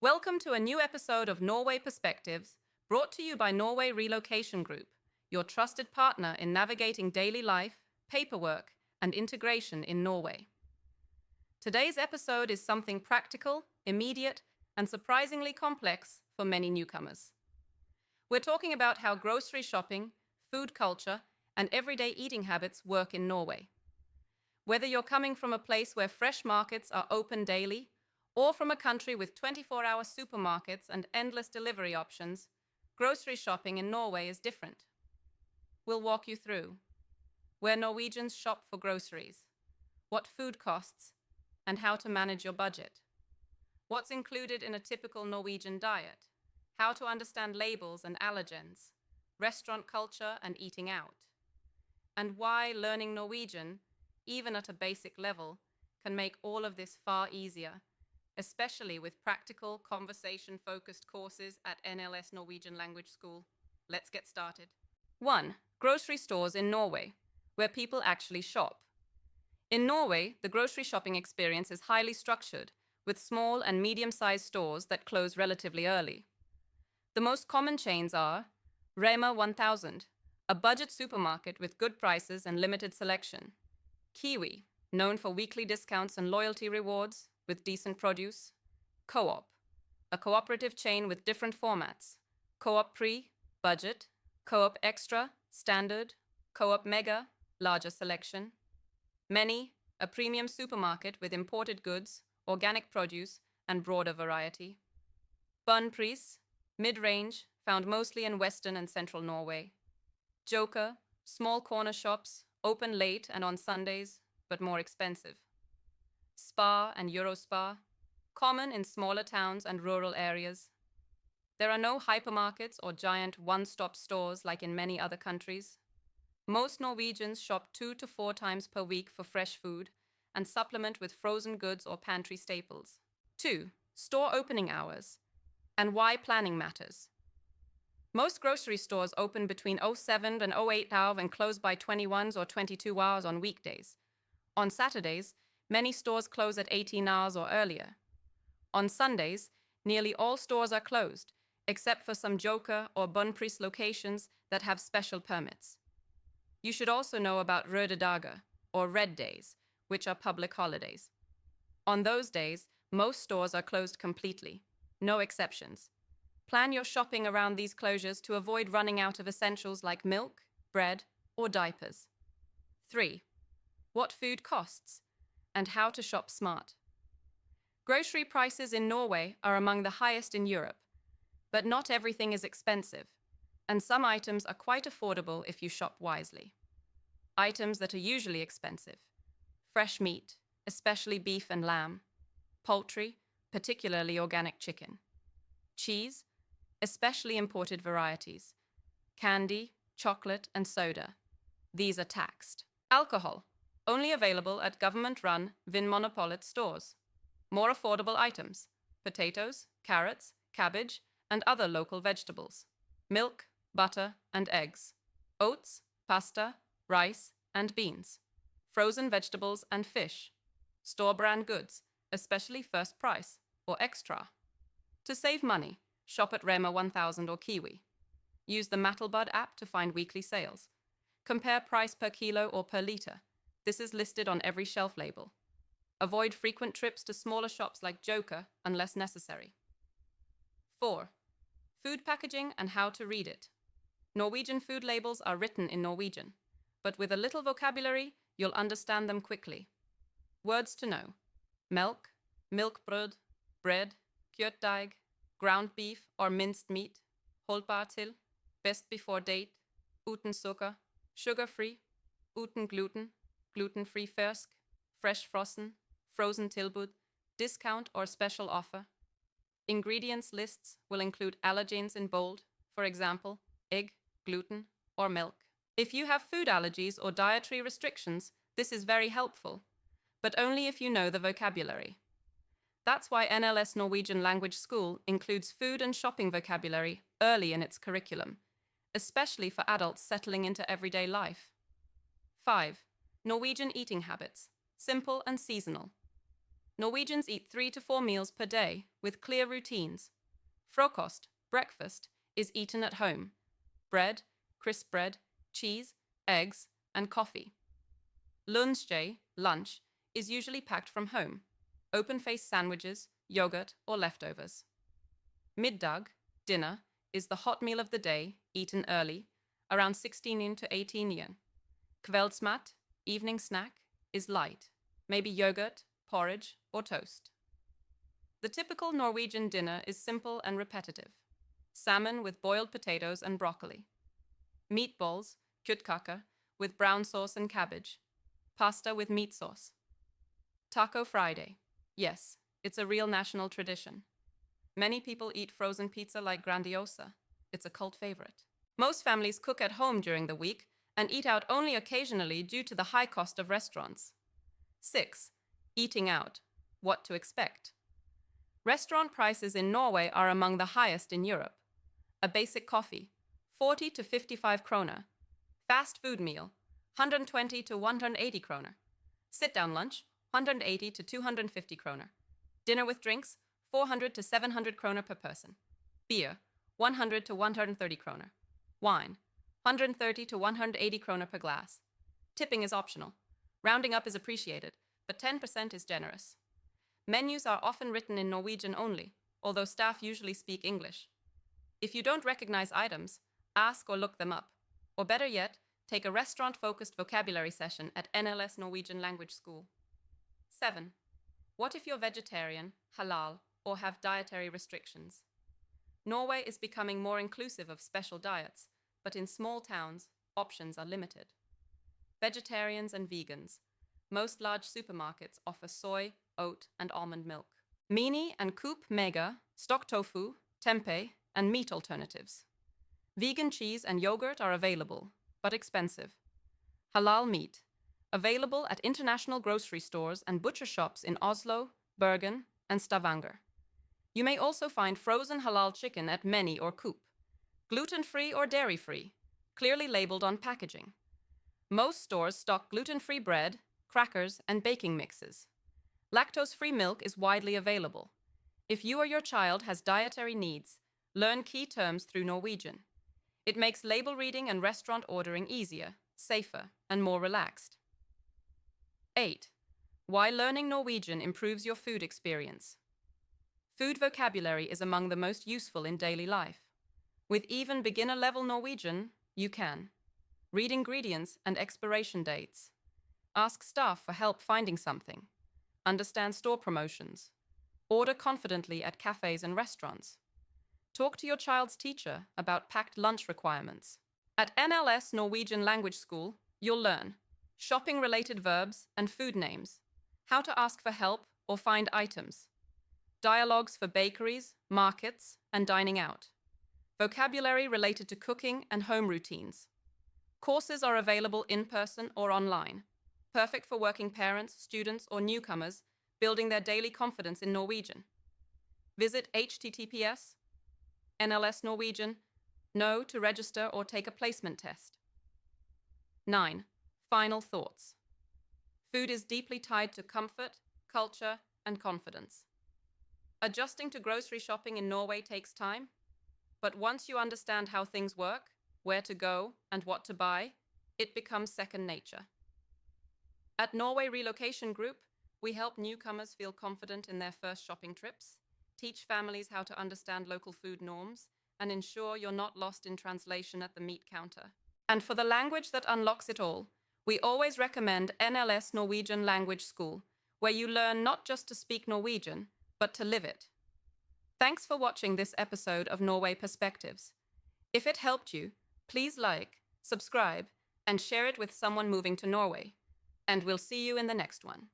Welcome to a new episode of Norway Perspectives, brought to you by Norway Relocation Group, your trusted partner in navigating daily life, paperwork, and integration in Norway. Today's episode is something practical, immediate, and surprisingly complex for many newcomers. We're talking about how grocery shopping, food culture, and everyday eating habits work in Norway. Whether you're coming from a place where fresh markets are open daily, or from a country with 24-hour supermarkets and endless delivery options, grocery shopping in Norway is different. We'll walk you through where Norwegians shop for groceries, what food costs, and how to manage your budget, what's included in a typical Norwegian diet, how to understand labels and allergens, restaurant culture and eating out, and why learning Norwegian, even at a basic level, can make all of this far easier, especially with practical, conversation-focused courses at NLS Norwegian Language School. Let's get started. 1. Grocery stores in Norway, where people actually shop. In Norway, the grocery shopping experience is highly structured, with small and medium-sized stores that close relatively early. The most common chains are Rema 1000, a budget supermarket with good prices and limited selection; Kiwi, known for weekly discounts and loyalty rewards, with decent produce; Co-op, a cooperative chain with different formats: Co-op Pre, budget; Co-op Extra, standard; Co-op Mega, larger selection; Many, a premium supermarket with imported goods, organic produce, and broader variety; Bunnpris, mid-range, found mostly in western and central Norway; Joker, small corner shops, open late and on Sundays, but more expensive; Spar and Eurospar, common in smaller towns and rural areas. There are no hypermarkets or giant one-stop stores like in many other countries. Most Norwegians shop 2 to 4 times per week for fresh food and supplement with frozen goods or pantry staples. 2. Store opening hours and why planning matters. Most grocery stores open between 07 and 08 hours and close by 21 or 22 hours on weekdays. On Saturdays, many stores close at 18 hours or earlier. On Sundays, nearly all stores are closed, except for some Joker or Bunnpris locations that have special permits. You should also know about Røde dager, or Red Days, which are public holidays. On those days, most stores are closed completely, no exceptions. Plan your shopping around these closures to avoid running out of essentials like milk, bread, or diapers. 3. What food costs and how to shop smart. Grocery prices in Norway are among the highest in Europe, but not everything is expensive, and some items are quite affordable if you shop wisely. Items that are usually expensive: fresh meat, especially beef and lamb; poultry, particularly organic chicken; cheese, especially imported varieties; candy, chocolate, and soda. These are taxed. Alcohol, only available at government-run Vinmonopolet stores. More affordable items: potatoes, carrots, cabbage, and other local vegetables; milk, butter, and eggs; oats, pasta, rice, and beans; frozen vegetables and fish; store-brand goods, especially first price or extra. To save money, shop at Rema 1000 or Kiwi. Use the Mattelbud app to find weekly sales. Compare price per kilo or per liter. This is listed on every shelf label. Avoid frequent trips to smaller shops like Joker unless necessary. 4. Food packaging and how to read it. Norwegian food labels are written in Norwegian, but with a little vocabulary, you'll understand them quickly. Words to know: milk, milkbrød, bread, kjøttdeig, ground beef or minced meat, holdbar til, best before date, uten sukker, sugar-free, uten gluten, gluten-free fersk, fresh frozen tilbud, discount or special offer. Ingredients lists will include allergens in bold, for example, egg, gluten, or milk. If you have food allergies or dietary restrictions, this is very helpful, but only if you know the vocabulary. That's why NLS Norwegian Language School includes food and shopping vocabulary early in its curriculum, especially for adults settling into everyday life. 5. Norwegian eating habits, simple and seasonal. Norwegians eat 3 to 4 meals per day with clear routines. Frokost, breakfast, is eaten at home. Bread, crisp bread, cheese, eggs, and coffee. Lunsj, lunch, is usually packed from home. Open-faced sandwiches, yogurt, or leftovers. Middag, dinner, is the hot meal of the day, eaten early, around 16 to 18. Kveldsmat, evening snack, is light, maybe yogurt, porridge, or toast. The typical Norwegian dinner is simple and repetitive. Salmon with boiled potatoes and broccoli. Meatballs, kjøttkaker, with brown sauce and cabbage. Pasta with meat sauce. Taco Friday. Yes, it's a real national tradition. Many people eat frozen pizza like Grandiosa. It's a cult favorite. Most families cook at home during the week and eat out only occasionally due to the high cost of restaurants. 6. Eating out. What to expect. Restaurant prices in Norway are among the highest in Europe. A basic coffee, 40 to 55 kroner. Fast food meal, 120 to 180 kroner. Sit-down lunch, 180 to 250 kroner. Dinner with drinks, 400 to 700 kroner per person. Beer, 100 to 130 kroner. Wine, 130 to 180 kroner per glass. Tipping is optional. Rounding up is appreciated, but 10% is generous. Menus are often written in Norwegian only, although staff usually speak English. If you don't recognize items, ask or look them up. Or better yet, take a restaurant-focused vocabulary session at NLS Norwegian Language School. 7. What if you're vegetarian, halal, or have dietary restrictions? Norway is becoming more inclusive of special diets, but in small towns, options are limited. Vegetarians and vegans. Most large supermarkets offer soy, oat, and almond milk. Mini and Coop Mega, stock tofu, tempeh, and meat alternatives. Vegan cheese and yogurt are available, but expensive. Halal meat, available at international grocery stores and butcher shops in Oslo, Bergen, and Stavanger. You may also find frozen halal chicken at Meny or Coop. Gluten-free or dairy-free, clearly labeled on packaging. Most stores stock gluten-free bread, crackers, and baking mixes. Lactose-free milk is widely available. If you or your child has dietary needs, learn key terms through Norwegian. It makes label reading and restaurant ordering easier, safer, and more relaxed. 8. Why learning Norwegian improves your food experience. Food vocabulary is among the most useful in daily life. With even beginner-level Norwegian, you can. Read ingredients and expiration dates. Ask staff for help finding something. Understand store promotions. Order confidently at cafes and restaurants. Talk to your child's teacher about packed lunch requirements. At NLS Norwegian Language School, you'll learn shopping-related verbs and food names, how to ask for help or find items, dialogues for bakeries, markets, and dining out, vocabulary related to cooking and home routines. Courses are available in person or online, perfect for working parents, students, or newcomers building their daily confidence in Norwegian. Visit https NLS Norwegian, know to register or take a placement test. 9. Final thoughts. Food is deeply tied to comfort, culture, and confidence. Adjusting to grocery shopping in Norway takes time, but once you understand how things work, where to go, and what to buy, it becomes second nature. At Norway Relocation Group, we help newcomers feel confident in their first shopping trips, teach families how to understand local food norms, and ensure you're not lost in translation at the meat counter. And for the language that unlocks it all, we always recommend NLS Norwegian Language School, where you learn not just to speak Norwegian, but to live it. Thanks for watching this episode of Norway Perspectives. If it helped you, please like, subscribe, and share it with someone moving to Norway. And we'll see you in the next one.